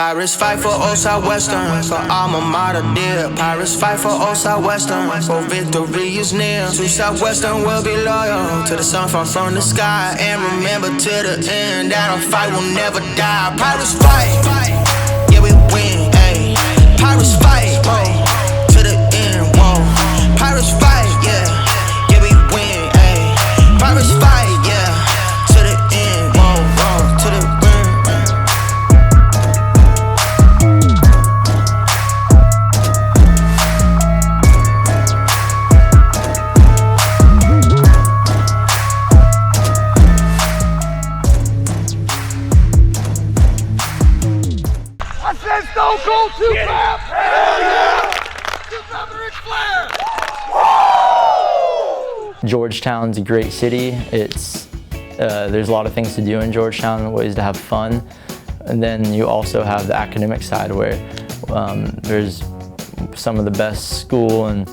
Pirates fight for old Southwestern, for alma mater dear. Pirates fight for old Southwestern, for victory is near. To Southwestern will be loyal, to the sun from the sky. And remember to the end, that our fight will never die. Pirates fight, yeah we win, ayy. Pirates fight, whoa, to the end, whoa. Pirates fight, yeah we win, ayy. Pirates fight, yeah, to the end, whoa, whoa, to the end. Stone Cold Two-Pap! Hell yeah! Two-Pap and Ric Flair! Georgetown's a great city. There's a lot of things to do in Georgetown, ways to have fun. And then you also have the academic side where there's some of the best school and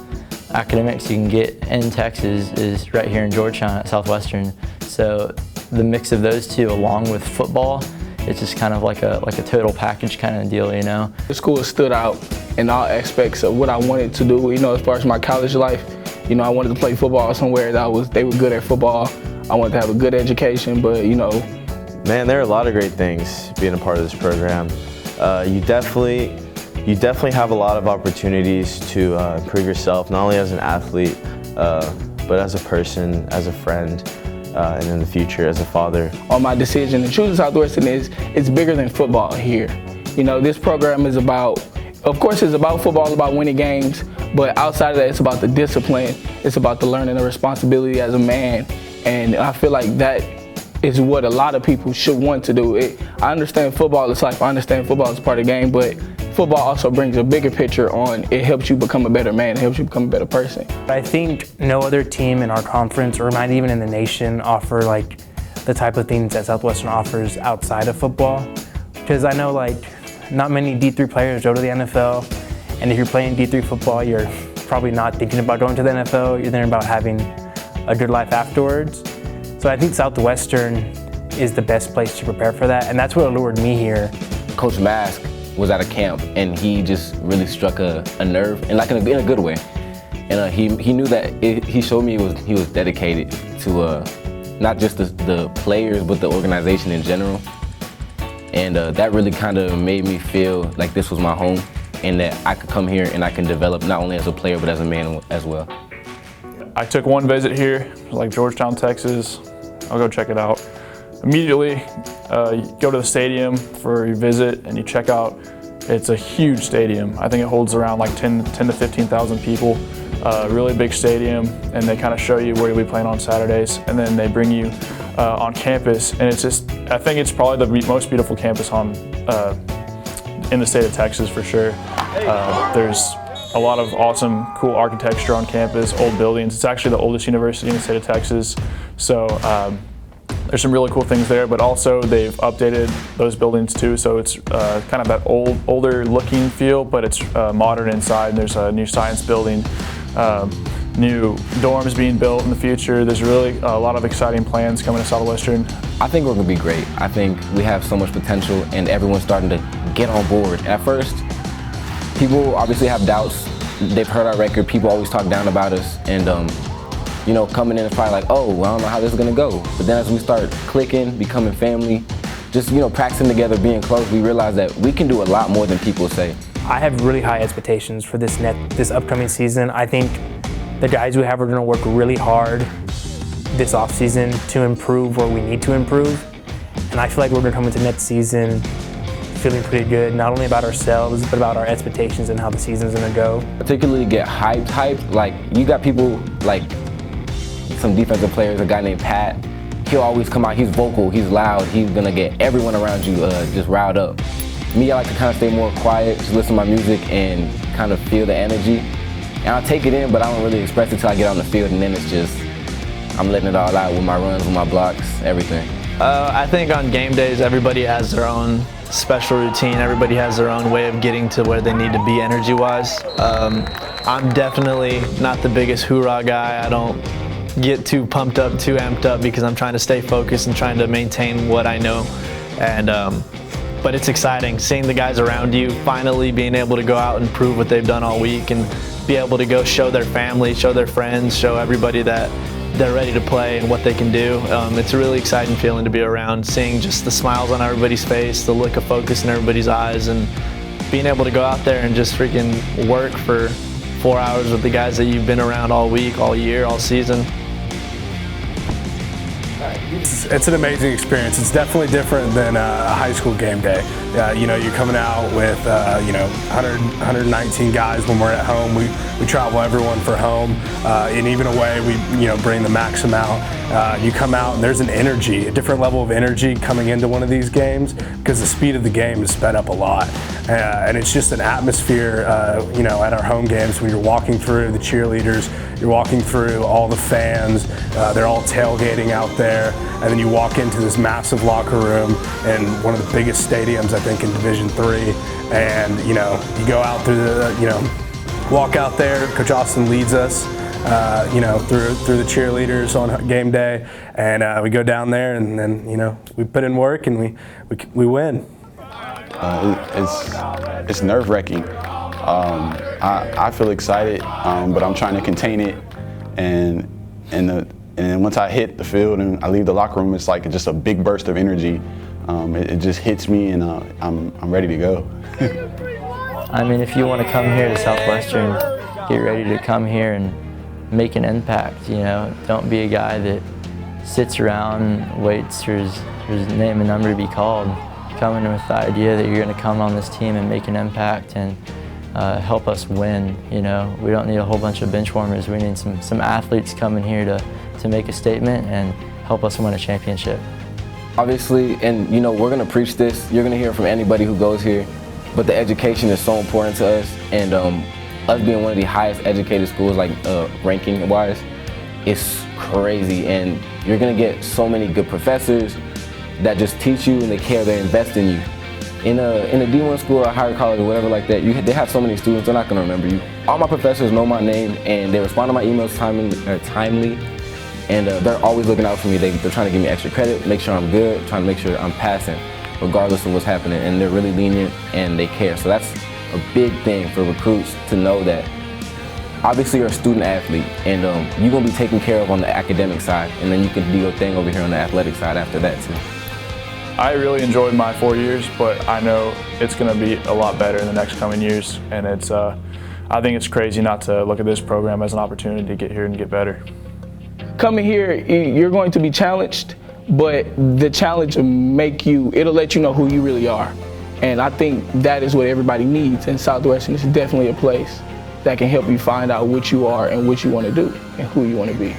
academics you can get in Texas is right here in Georgetown at Southwestern. So the mix of those two along with football, it's just kind of like a total package kind of deal, you know. The school stood out in all aspects of what I wanted to do, you know, as far as my college life. You know, I wanted to play football somewhere they were good at football. I wanted to have a good education, but you know. Man, there are a lot of great things being a part of this program. You definitely have a lot of opportunities to improve yourself, not only as an athlete, but as a person, as a friend. And in the future as a father. On my decision to choose Southwestern it's bigger than football here. You know, this program is about, of course it's about football, about winning games, but outside of that it's about the discipline, it's about the learning the responsibility as a man, and I feel like that is what a lot of people should want to do. I understand football is life, I understand football is part of the game, but football also brings a bigger picture on it helps you become a better man, it helps you become a better person. I think no other team in our conference, or not even in the nation, offer like the type of things that Southwestern offers outside of football. Because I know like not many D3 players go to the NFL, and if you're playing D3 football, you're probably not thinking about going to the NFL, you're thinking about having a good life afterwards. So I think Southwestern is the best place to prepare for that, and that's what allured me here. Coach Mask was at a camp and he just really struck a nerve, and like in a good way. And he knew that he showed me he was dedicated to not just the players but the organization in general. And that really kind of made me feel like this was my home and that I could come here and I can develop not only as a player but as a man as well. I took one visit here, like Georgetown, Texas. I'll go check it out. Immediately, you go to the stadium for your visit and you check out. It's a huge stadium. I think it holds around like 10 to 15,000 people. Really big stadium, and they kind of show you where you'll be playing on Saturdays, and then they bring you on campus. And it's just, I think it's probably the most beautiful campus in the state of Texas for sure. There's a lot of awesome, cool architecture on campus, old buildings. It's actually the oldest university in the state of Texas. So there's some really cool things there, but also they've updated those buildings too. So it's kind of that older looking feel, but it's modern inside. There's a new science building, new dorms being built in the future. There's really a lot of exciting plans coming to Southwestern. I think we're gonna be great. I think we have so much potential and everyone's starting to get on board. At first, people obviously have doubts. They've heard our record, people always talk down about us, and you know, coming in is probably like, oh, well, I don't know how this is gonna go. But then as we start clicking, becoming family, just, you know, practicing together, being close, we realize that we can do a lot more than people say. I have really high expectations for this upcoming season. I think the guys we have are gonna work really hard this offseason to improve where we need to improve. And I feel like we're gonna come into next season feeling pretty good, not only about ourselves, but about our expectations and how the season's gonna go. Particularly get hyped, like you got people like some defensive players, a guy named Pat, he'll always come out, he's vocal, he's loud, he's gonna get everyone around you just riled up. Me, I like to kind of stay more quiet, just listen to my music and kind of feel the energy. And I'll take it in, but I don't really express it till I get on the field, and then it's just, I'm letting it all out with my runs, with my blocks, everything. I think on game days, everybody has their own special routine. Everybody has their own way of getting to where they need to be energy-wise. I'm definitely not the biggest hoorah guy. I don't get too pumped up, too amped up, because I'm trying to stay focused and trying to maintain what I know. And but but it's exciting seeing the guys around you finally being able to go out and prove what they've done all week and be able to go show their family, show their friends, show everybody that they're ready to play and what they can do. It's a really exciting feeling to be around, seeing just the smiles on everybody's face, the look of focus in everybody's eyes, and being able to go out there and just freaking work for 4 hours with the guys that you've been around all week, all year, all season. It's an amazing experience. It's definitely different than a high school game day. You're coming out with 119 guys when we're at home. We travel everyone for home, and even away we bring the max amount. You come out and there's an energy, a different level of energy coming into one of these games because the speed of the game is sped up a lot. And it's just an atmosphere, at our home games when you're walking through the cheerleaders, you're walking through all the fans, they're all tailgating out there, and then you walk into this massive locker room in one of the biggest stadiums, I think, in Division III, and you go out through the, walk out there. Coach Austin leads us, through the cheerleaders on game day, and we go down there, and then we put in work and we win. It's nerve-wracking. I feel excited, but I'm trying to contain it, and once I hit the field and I leave the locker room, it's like just a big burst of energy. It just hits me, and I'm ready to go. I mean, if you want to come here to Southwestern, get ready to come here and make an impact. Don't be a guy that sits around and waits for his name and number to be called. Come in with the idea that you're going to come on this team and make an impact and help us win. We don't need a whole bunch of bench warmers. We need some athletes coming here to make a statement and help us win a championship. Obviously, and we're going to preach this. You're going to hear from anybody who goes here, but the education is so important to us, and us being one of the highest educated schools, like ranking-wise, it's crazy. And you're going to get so many good professors that just teach you and they care, they invest in you. In a D1 school or a higher college or whatever like that, they have so many students, they're not going to remember you. All my professors know my name, and they respond to my emails timely, and they're always looking out for me. They're trying to give me extra credit, make sure I'm good, trying to make sure I'm passing, regardless of what's happening, and they're really lenient and they care. So that's a big thing for recruits to know that obviously you're a student athlete, and you're going to be taken care of on the academic side, and then you can do your thing over here on the athletic side after that too. I really enjoyed my 4 years, but I know it's going to be a lot better in the next coming years, and I think it's crazy not to look at this program as an opportunity to get here and get better. Coming here, you're going to be challenged, but the challenge will it'll let you know who you really are. And I think that is what everybody needs, and Southwestern is definitely a place that can help you find out what you are and what you want to do and who you want to be.